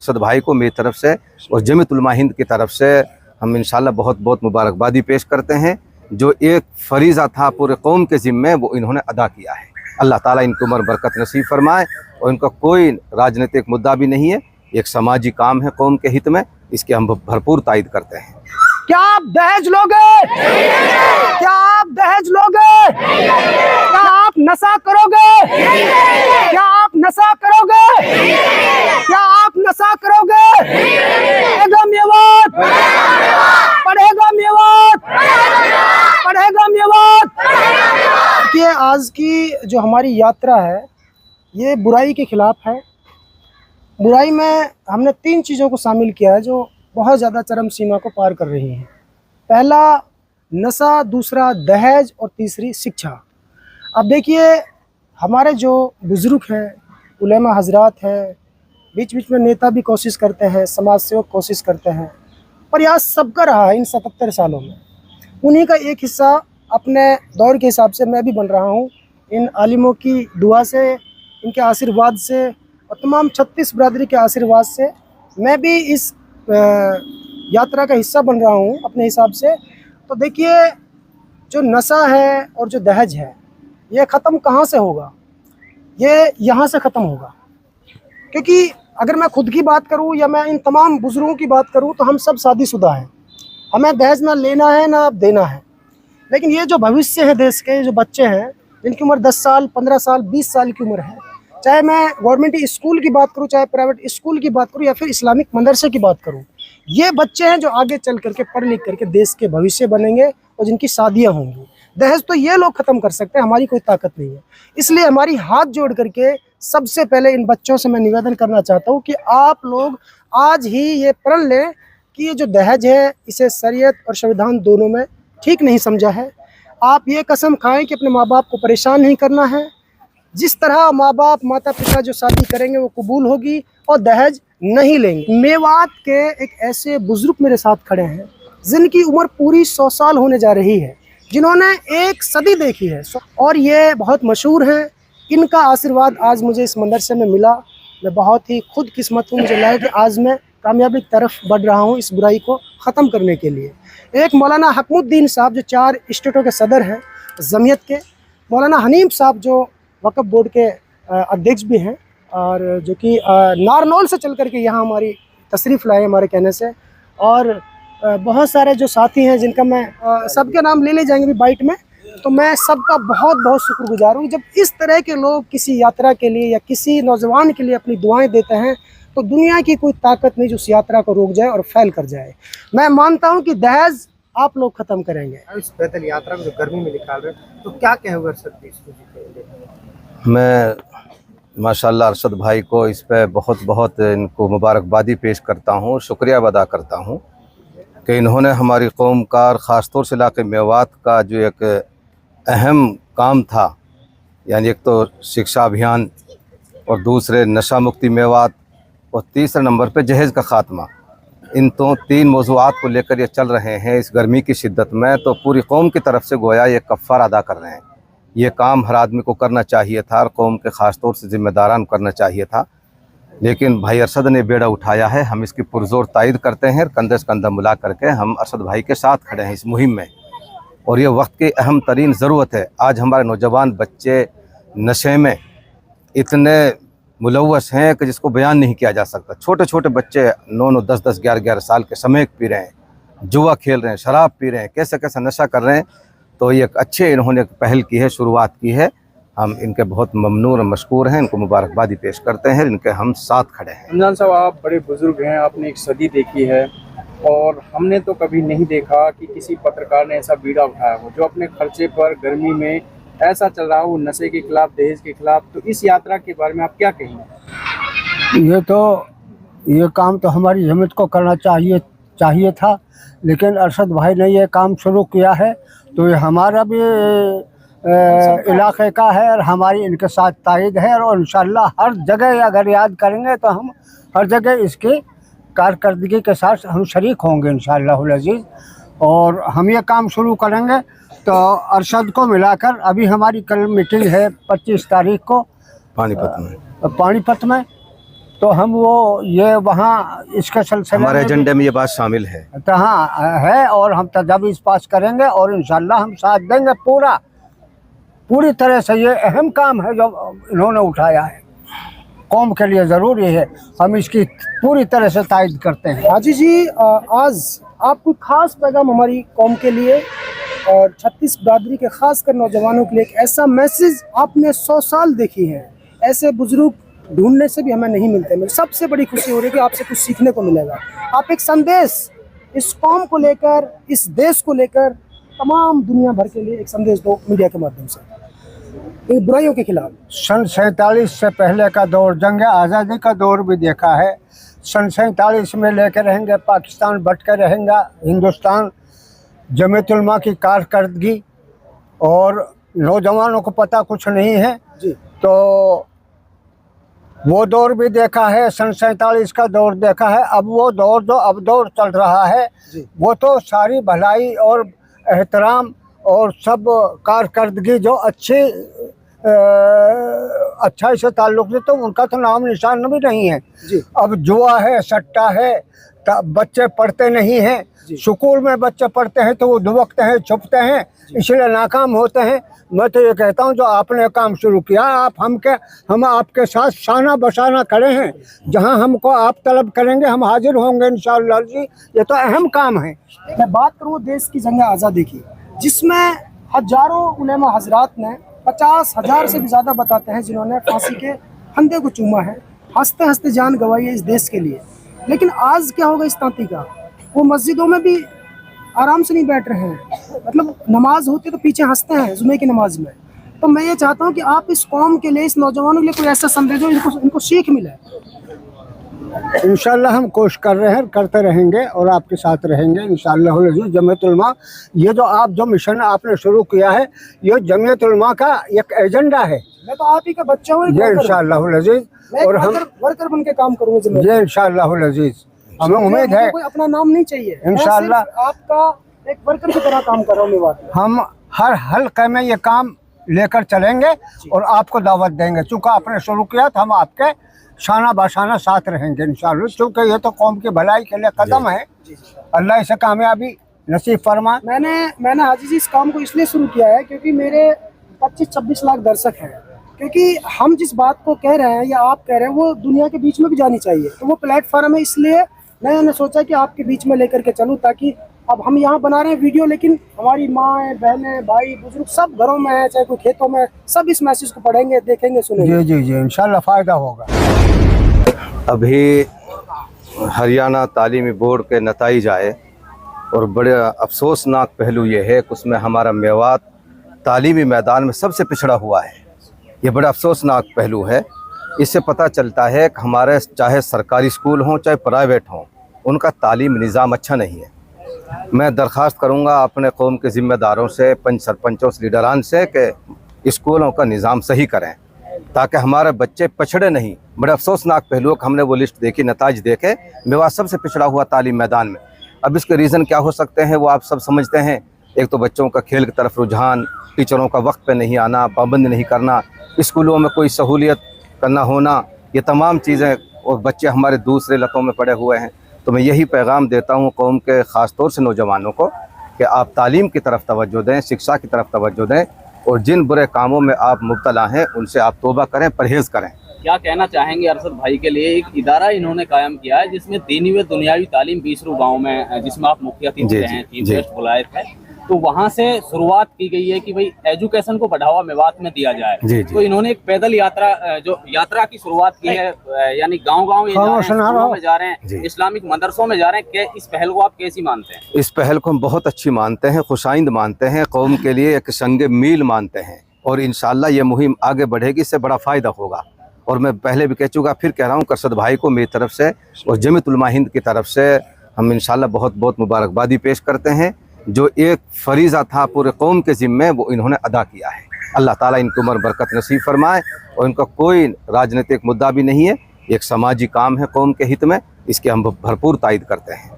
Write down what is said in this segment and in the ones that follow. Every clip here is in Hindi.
अरशद भाई को मेरी तरफ से और जमीयत उलमा हिंद की तरफ से हम इंशाल्लाह बहुत बहुत मुबारकबादी पेश करते हैं। जो एक फरीज़ा था पूरे कौम के ज़िम्मे, वो इन्होंने अदा किया है। अल्लाह ताला इनकी उम्र बरकत नसीब फरमाए। और इनका कोई राजनीतिक मुद्दा भी नहीं है, एक समाजी काम है कौम के हित में, इसकी हम भरपूर तायद करते हैं। क्या आप दहेज लोगे? क्या आप दहेज लोगे? क्या आप नशा करोगे? क्या आप नशा करोगे? क्या आप नशा करोगे? पढ़ेगा मेवात, पढ़ेगा मेवात, पढ़ेगा मेवात। ये आज की जो हमारी यात्रा है ये बुराई के खिलाफ है। बुराई में हमने 3 चीज़ों को शामिल किया है जो बहुत ज़्यादा चरम सीमा को पार कर रही हैं। पहला नशा, दूसरा दहेज और तीसरी शिक्षा। अब देखिए हमारे जो बुज़ुर्ग हैं, उलेमा हजरात हैं, बीच बीच में नेता भी कोशिश करते हैं, समाज सेवक कोशिश करते हैं, प्रयास सबका रहा है इन 77 सालों में। उन्हीं का एक हिस्सा अपने दौर के हिसाब से मैं भी बन रहा हूँ। इन आलिमों की दुआ से, इनके आशीर्वाद से और तमाम 36 बरादरी के आशीर्वाद से मैं भी इस यात्रा का हिस्सा बन रहा हूँ अपने हिसाब से। तो देखिए जो नशा है और जो दहेज है ये ख़त्म कहाँ से होगा? ये यहाँ से ख़त्म होगा। क्योंकि अगर मैं खुद की बात करूँ या मैं इन तमाम बुज़ुर्गों की बात करूँ तो हम सब शादीशुदा हैं, हमें दहेज ना लेना है ना देना है। लेकिन ये जो भविष्य है देश के, जो बच्चे हैं जिनकी उम्र 10 साल, 15 साल, 20 साल की उम्र है, चाहे मैं गवर्नमेंट स्कूल की बात करूं, चाहे प्राइवेट स्कूल की बात करूं या फिर इस्लामिक मदरसे की बात करूं, ये बच्चे हैं जो आगे चल करके पढ़ लिख करके देश के भविष्य बनेंगे और जिनकी शादियां होंगी। दहेज तो ये लोग ख़त्म कर सकते हैं, हमारी कोई ताकत नहीं है। इसलिए हमारी हाथ जोड़ करके सबसे पहले इन बच्चों से मैं निवेदन करना चाहता हूँ कि आप लोग आज ही ये प्रण लें कि ये जो दहेज है इसे शरीयत और संविधान दोनों में ठीक नहीं समझा है। आप ये कसम खाएँ कि अपने माँ बाप को परेशान नहीं करना है। जिस तरह माँ बाप माता पिता जो शादी करेंगे वो कबूल होगी और दहेज नहीं लेंगे। मेवात के एक ऐसे बुजुर्ग मेरे साथ खड़े हैं जिनकी उम्र पूरी 100 साल होने जा रही है, जिन्होंने 1 सदी देखी है और ये बहुत मशहूर हैं। इनका आशीर्वाद आज मुझे इस मदरसे में मिला। मैं बहुत ही खुद किस्मत हूँ, मुझे लगा कि आज मैं कामयाबी की तरफ बढ़ रहा हूँ इस बुराई को ख़त्म करने के लिए। एक मौलाना हकमुद्दीन साहब जो 4 स्टेटों के सदर हैं जमीयत के, मौलाना हनीम साहब जो वक़फ़ बोर्ड के अध्यक्ष भी हैं और जो कि नारनौल से चल करके यहाँ हमारी तशरीफ़ लाए हमारे कहने से, और बहुत सारे जो साथी हैं जिनका मैं सबके नाम ले जाएंगे भी बाइट में, तो मैं सबका बहुत बहुत शुक्रगुजार हूँ। जब इस तरह के लोग किसी यात्रा के लिए या किसी नौजवान के लिए अपनी दुआएं देते हैं तो दुनिया की कोई ताकत नहीं जो उस यात्रा को रोक जाए और फैल कर जाए। मैं मानता हूँ कि दहेज आप लोग ख़त्म करेंगे। इस पैदल यात्रा को जो गर्मी में निकाल रहे हैं तो क्या कहोगे अरशद जी? मैं माशाल्लाह अरशद भाई को इस पे बहुत बहुत इनको मुबारकबादी पेश करता हूँ, शुक्रिया अदा करता हूँ कि इन्होंने हमारी कौम का और ख़ास तौर से इलाक़े मेवात का जो एक अहम काम था, यानी एक तो शिक्षा अभियान और दूसरे नशा मुक्ति मेवात और तीसरे नंबर पे जहेज़ का ख़ात्मा, इन तो 3 मौज़ूआत को लेकर ये चल रहे हैं इस गर्मी की शिद्दत में। तो पूरी कौम की तरफ से गोया ये कफ़ारा अदा कर रहे हैं। ये काम हर आदमी को करना चाहिए था और कौम के ख़ास तौर से ज़िम्मेदारान करना चाहिए था, लेकिन भाई अरशद ने बेड़ा उठाया है। हम इसकी पुरज़ोर तायद करते हैं, कंधे से कंधा मिला करके हम अरशद भाई के साथ खड़े हैं इस मुहिम में। और ये वक्त की अहम तरीन ज़रूरत है। आज हमारे नौजवान बच्चे नशे में इतने मुलव्वस हैं कि जिसको बयान नहीं किया जा सकता। छोटे छोटे बच्चे 9-9, 10-10, 11-11 साल के समेत पी रहे हैं, जुआ खेल रहे हैं, शराब पी रहे हैं, कैसे कैसे नशा कर रहे हैं। तो ये एक अच्छे इन्होंने पहल की है, शुरुआत की है। हम इनके बहुत ममनून और मशकूर हैं, इनको मुबारकबादी पेश करते हैं, इनके हम साथ खड़े हैं। रमज़ान साहब, आप बड़े बुजुर्ग हैं, आपने 1 सदी देखी है और हमने तो कभी नहीं देखा कि किसी पत्रकार ने ऐसा बीड़ा उठाया हो जो अपने खर्चे पर गर्मी में ऐसा चल रहा हो नशे के खिलाफ, दहेज के खिलाफ। तो इस यात्रा के बारे में आप क्या कहेंगे? ये काम तो हमारी जमीयत को करना चाहिए था, लेकिन अरशद भाई ने ये काम शुरू किया है तो ये हमारा भी इलाके का है और हमारी इनके साथ तायद है। और इंशाल्लाह हर जगह अगर याद करेंगे तो हम हर जगह इसकी कारकर्दगी के साथ हम शरीक होंगे इंशाअल्लाह अज़ीज़। और हम ये काम शुरू करेंगे तो अरशद को मिलाकर, अभी हमारी कल मीटिंग है 25 तारीख को पानीपत में, तो हम वो ये वहाँ इसके सिलसिले हमारे में भी- एजेंडे में ये बात शामिल है। तो हाँ है, और हम तजावीज़ पास करेंगे और इंशाल्लाह हम साथ देंगे पूरी तरह से। ये अहम काम है जो इन्होंने उठाया है, कौम के लिए ज़रूरी है, हम इसकी पूरी तरह से तायद करते हैं। हाजी जी, आज आप कोई खास पैगाम हमारी कौम के लिए और 36 बिरादरी के खासकर नौजवानों के लिए एक ऐसा मैसेज, आपने 100 साल देखी है, ऐसे बुजुर्ग ढूंढने से भी हमें नहीं मिलते। मुझे सबसे बड़ी खुशी हो रही है कि आपसे कुछ सीखने को मिलेगा। आप एक संदेश इस कौम को लेकर, इस देश को लेकर तमाम दुनिया भर के लिए एक संदेश दो मीडिया के माध्यम से, ये बुराइयों के खिलाफ। सन 47 से पहले का दौर, जंग आज़ादी का दौर भी देखा है। सन 47 में लेके रहेंगे, पाकिस्तान बट के रहेगा हिंदुस्तान, जमीयत उलमा की कारकर्दगी, और नौजवानों को पता कुछ नहीं है जी। तो वो दौर भी देखा है, सन 47 का दौर देखा है। अब वो दौर जो अब दौर चल रहा है जी। वो तो सारी भलाई और एहतराम और सब कारकर्दगी जो अच्छाई से ताल्लुक़ से, तो उनका तो नाम निशान भी नहीं है। जी। अब जुआ है, सट्टा है, बच्चे पढ़ते नहीं हैं। स्कूल में बच्चे पढ़ते हैं तो वो दुबकते हैं, छुपते हैं, इसलिए नाकाम होते हैं। मैं तो ये कहता हूँ जो आपने काम शुरू किया, हम आपके साथ शाना बशाना खड़े हैं। जहाँ हमको आप तलब करेंगे हम हाजिर होंगे इंशाअल्लाह जी। ये तो अहम काम है। मैं बात करूँ देश की जंग आज़ादी की, जिसमें हजारों उलेमा हजरात ने 50,000 से भी ज़्यादा बताते हैं जिन्होंने फांसी के फंदे को चूमा है, हंसते हंसते जान गंवाई है इस देश के लिए। लेकिन आज क्या होगा इस तांती का, वो मस्जिदों में भी आराम से नहीं बैठ रहे हैं, मतलब नमाज होती है तो पीछे हंसते हैं जुमे की नमाज में। तो मैं ये चाहता हूँ कि आप इस कौम के लिए, इस नौजवानों के लिए कोई ऐसा संदेश हो इनको सीख मिले। इंशाअल्लाह हम कोशिश कर रहे हैं, करते रहेंगे और आपके साथ रहेंगे इंशाअल्लाह। जमीयत उलमा, ये जो आप जो मिशन आपने शुरू किया है, ये जमीयत उलमा का एक एजेंडा है। मैं तो आप ही का बच्चा हूँ, ये इंशाअल्लाह और हम वर्कर बन के काम करूँगा। ये इंशाअल्लाह हमें उम्मीद है, कोई अपना नाम नहीं चाहिए, इंशाअल्लाह मैं सिर्फ आपका एक वर्कर की तरह काम कर रहा हूँ। मैं बात हम हर हल्के में ये काम लेकर चलेंगे और आपको दावत देंगे। चूँकि आपने शुरू किया तो हम आपके शाना बाशाना साथ रहेंगे इंशाअल्लाह, क्योंकि ये तो कौम की भलाई के लिए कदम है। अल्लाह इसे कामयाबी नसीब फरमा। मैंने हाजी जी इस काम को इसलिए शुरू किया है क्योंकि मेरे 25-26 लाख दर्शक हैं, क्योंकि हम जिस बात को कह रहे हैं या आप कह रहे हैं वो दुनिया के बीच में भी जानी चाहिए। तो वो प्लेटफॉर्म है, इसलिए मैंने सोचा कि आपके बीच में लेकर के चलूँ, ताकि अब हम यहाँ बना रहे हैं वीडियो, लेकिन हमारी माँ बहनें भाई बुजुर्ग सब घरों में है, चाहे कोई खेतों में, सब इस मैसेज को पढ़ेंगे, देखेंगे, सुनेंगे। जी जी जी इंशाल्लाह फ़ायदा होगा। अभी हरियाणा तालीमी बोर्ड के नताइज आए और बड़े अफसोसनाक पहलू ये है कि उसमें हमारा मेवात तालीमी मैदान में सबसे पिछड़ा हुआ है। ये बड़ा अफसोसनाक पहलू है। इससे पता चलता है कि हमारे चाहे सरकारी स्कूल हों चाहे प्राइवेट हों, उनका तालीम निज़ाम अच्छा नहीं है। मैं दरख्वास्त करूंगा अपने कौम के ज़िम्मेदारों से, पंच सरपंचों से, लीडरान से कि स्कूलों का निज़ाम सही करें ताकि हमारे बच्चे पछड़े नहीं। बड़े अफसोसनाक पहलू है कि हमने वो लिस्ट देखी, नताज देखे, मेवात सबसे पिछड़ा हुआ तालीम मैदान में। अब इसके रीज़न क्या हो सकते हैं वो आप सब समझते हैं। एक तो बच्चों का खेल की तरफ रुझान, टीचरों का वक्त पे नहीं आना, पाबंद नहीं करना, स्कूलों में कोई सहूलियत करना होना, ये तमाम चीज़ें, और बच्चे हमारे दूसरे लतों में पड़े हुए हैं। तो मैं यही पैगाम देता हूँ कौम के ख़ास तौर से नौजवानों को कि आप तालीम की तरफ तवज्जो दें, शिक्षा की तरफ तवज्जो दें, और जिन बुरे कामों में आप मुब्तला हैं उनसे आप तौबा करें, परहेज़ करें। क्या कहना चाहेंगे अरशद भाई के लिए? एक इदारा इन्होंने कायम किया है जिसमें दीनी व दुनियावी तालीम बीसरू गाँव में, जिसमें आप मुखिया चीफ गेस्ट बुलाए थे, तो वहाँ से शुरुआत की गई है कि भाई एजुकेशन को बढ़ावा मेवात में दिया जाए। तो इन्होंने एक पैदल यात्रा, जो यात्रा की शुरुआत की है, यानी गांव-गांव में जा रहे हैं, इस्लामिक मदरसों में जा रहे हैं। इस पहल को आप कैसी मानते हैं? इस पहल को हम बहुत अच्छी मानते हैं, खुशाइंद मानते हैं, कौम के लिए एक संग मील मानते हैं, और इंशाअल्लाह ये मुहिम आगे बढ़ेगी, इससे बड़ा फ़ायदा होगा। और मैं पहले भी कह चुका, फिर कह रहा हूँ, अरशद भाई को मेरी तरफ से और जमीयत उलमा हिंद की तरफ से हम इंशाअल्लाह बहुत बहुत मुबारकबादी पेश करते हैं। जो एक फरीज़ा था पूरे कौम के ज़िम्मे, वो इन्होंने अदा किया है। अल्लाह ताला इनको उम्र बरकत नसीब फरमाए। और इनका कोई राजनीतिक मुद्दा भी नहीं है, एक समाजी काम है कौम के हित में, इसके हम भरपूर तायद करते हैं।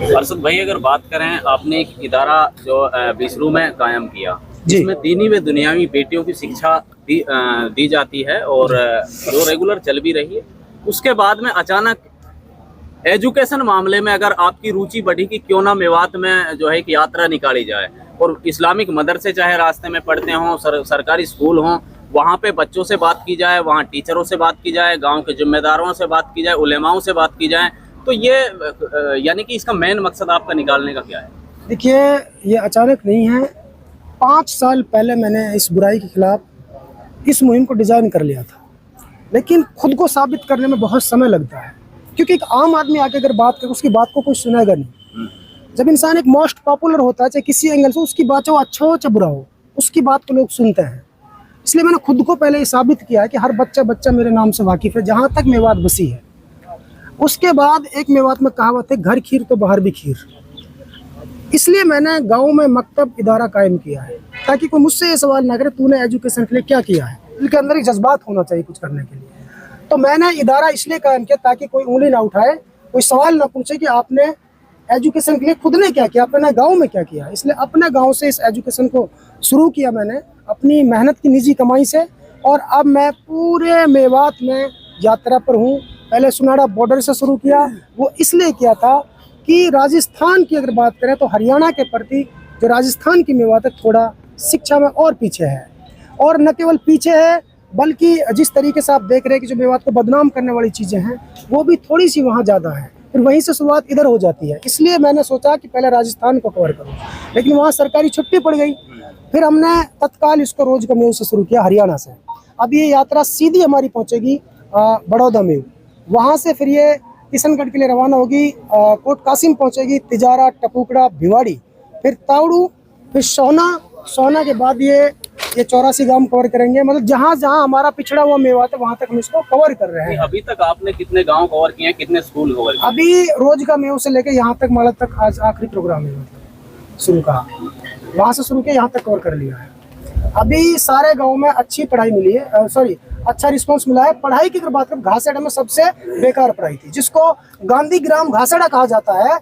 अरशद भाई, अगर बात करें, आपने एक इदारा जो बीसरू में कायम किया, जिसमें दीनी व दुनियावी बेटियों की शिक्षा दी जाती है और जो रेगुलर चल भी रही है, उसके बाद में अचानक एजुकेशन मामले में अगर आपकी रुचि बढ़ी कि क्यों ना मेवात में जो है कि यात्रा निकाली जाए और इस्लामिक मदरसे चाहे रास्ते में पढ़ते हों, सरकारी स्कूल हों, वहाँ पे बच्चों से बात की जाए, वहाँ टीचरों से बात की जाए, गांव के जिम्मेदारों से बात की जाए, उलेमाओं से बात की जाए, तो ये यानी कि इसका मेन मकसद आपका निकालने का क्या है? देखिए, ये अचानक नहीं है। 5 साल पहले मैंने इस बुराई के खिलाफ इस मुहिम को डिज़ाइन कर लिया था, लेकिन खुद को साबित करने में बहुत समय लगता है, क्योंकि एक आम आदमी आके अगर बात करे उसकी बात को कोई सुनेगा नहीं। जब इंसान एक मोस्ट पॉपुलर होता है, चाहे किसी एंगल से, उसकी बात चाहे अच्छा हो चाहे बुरा हो, उसकी बात को लोग सुनते हैं। इसलिए मैंने खुद को पहले ये साबित किया है कि हर बच्चा मेरे नाम से वाकिफ़ है, जहाँ तक मेवात बसी है। उसके बाद एक मेवात में कहावत है, घर खीर तो बाहर भी खीर। इसलिए मैंने गांव में मकतब इदारा कायम किया है, ताकि कोई मुझसे ये सवाल ना करे तूने एजुकेशन के लिए क्या किया है। उनके अंदर एक जज्बात होना चाहिए कुछ करने के लिए। तो मैंने इदारा इसलिए कायम किया ताकि कोई उंगली ना उठाए, कोई सवाल ना पूछे कि आपने एजुकेशन के लिए खुद ने क्या किया, अपने गाँव में क्या किया। इसलिए अपने गाँव से इस एजुकेशन को शुरू किया मैंने, अपनी मेहनत की निजी कमाई से। और अब मैं पूरे मेवात में यात्रा पर हूँ। पहले सुनाड़ा बॉर्डर से शुरू किया, वो इसलिए किया था कि राजस्थान की अगर बात करें तो हरियाणा के प्रति जो राजस्थान की मेवात है, थोड़ा शिक्षा में और पीछे है। और न केवल पीछे है, बल्कि जिस तरीके से आप देख रहे हैं कि जो मेवात को बदनाम करने वाली चीज़ें हैं, वो भी थोड़ी सी वहाँ ज़्यादा है। फिर वहीं से शुरुआत इधर हो जाती है। इसलिए मैंने सोचा कि पहले राजस्थान को कवर करूँ, लेकिन वहाँ सरकारी छुट्टी पड़ गई। फिर हमने तत्काल इसको रोज का मेव से शुरू किया, हरियाणा से। अब ये यात्रा सीधी हमारी पहुँचेगी बड़ौदा मेव, वहाँ से फिर ये किशनगढ़ के लिए रवाना होगी, कोट कासिम पहुँचेगी, तिजारा, टपुकड़ा, भिवाड़ी, फिर तावड़ू, फिर सोना के बाद ये 84 गांव कवर करेंगे। मतलब जहाँ जहाँ हमारा पिछड़ा हुआ मेवात है, वहाँ तक हम इसको कवर कर रहे हैं। अभी तक आपने कितने गांव कवर किए हैं, कितने स्कूल कवर किए? अभी रोज का मेव से लेके यहाँ तक माला तक आज आखिरी प्रोग्राम है, शुरू का वहाँ से शुरू किया, यहाँ तक कवर कर लिया है। अभी सारे गाँव में अच्छी पढ़ाई मिली है, अच्छा रिस्पांस मिला है। पढ़ाई की अगर बात करें, घासेड़ा में सबसे बेकार पढ़ाई थी, जिसको गांधी ग्राम घासेड़ा कहा जाता है।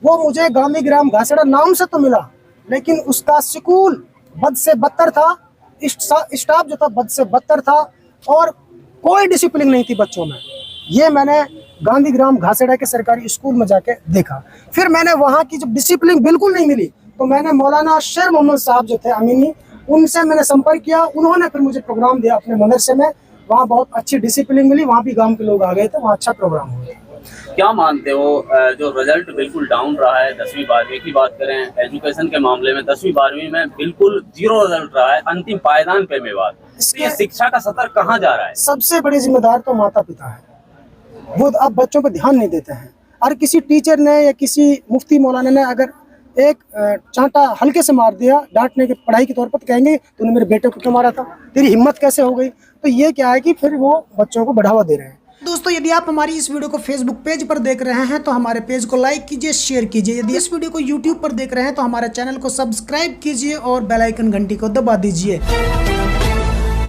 वो मुझे गांधी ग्राम घासेड़ा नाम से तो मिला, लेकिन उसका स्कूल बद से बदतर था, स्टाफ जो था बद से बदतर था, और कोई डिसिप्लिन नहीं थी बच्चों में। ये मैंने गांधी ग्राम घासेड़ा के सरकारी स्कूल में जाके देखा। फिर मैंने वहाँ की जब डिसिप्लिन बिल्कुल नहीं मिली, तो मैंने मौलाना शेर मोहम्मद साहब जो थे अमीनी, उनसे मैंने संपर्क किया। उन्होंने फिर मुझे प्रोग्राम दिया अपने मदरसे में, वहाँ बहुत अच्छी डिसिप्लिन मिली, वहाँ भी गांव के लोग आ गए थे, वहाँ अच्छा प्रोग्राम हुआ। क्या मानते हो, जो रिजल्ट बिल्कुल डाउन रहा है 10वीं 12वीं की बात करें एजुकेशन के मामले में, 10वीं 12वीं में बिल्कुल 0 रिजल्ट रहा है, अंतिम पायदान पे मेवात। ये शिक्षा का स्तर कहाँ जा रहा है? सबसे बड़े जिम्मेदार तो माता पिता है, वो अब बच्चों पर ध्यान नहीं देते हैं। और किसी टीचर ने या किसी मुफ्ती मौलाना ने अगर एक चांटा हल्के से मार दिया डांटने के पढ़ाई के तौर पर, तो कहेंगे तूने मेरे बेटे को क्यों मारा था, तेरी हिम्मत कैसे हो गई। तो ये क्या है कि फिर वो बच्चों को बढ़ावा दे रहे हैं। दोस्तों, यदि आप हमारी इस वीडियो को फेसबुक पेज पर देख रहे हैं तो हमारे पेज को लाइक कीजिए, शेयर कीजिए। यदि इस वीडियो को यूट्यूब पर देख रहे हैं तो हमारे चैनल को सब्सक्राइब कीजिए और बेल आइकन घंटी को दबा दीजिए।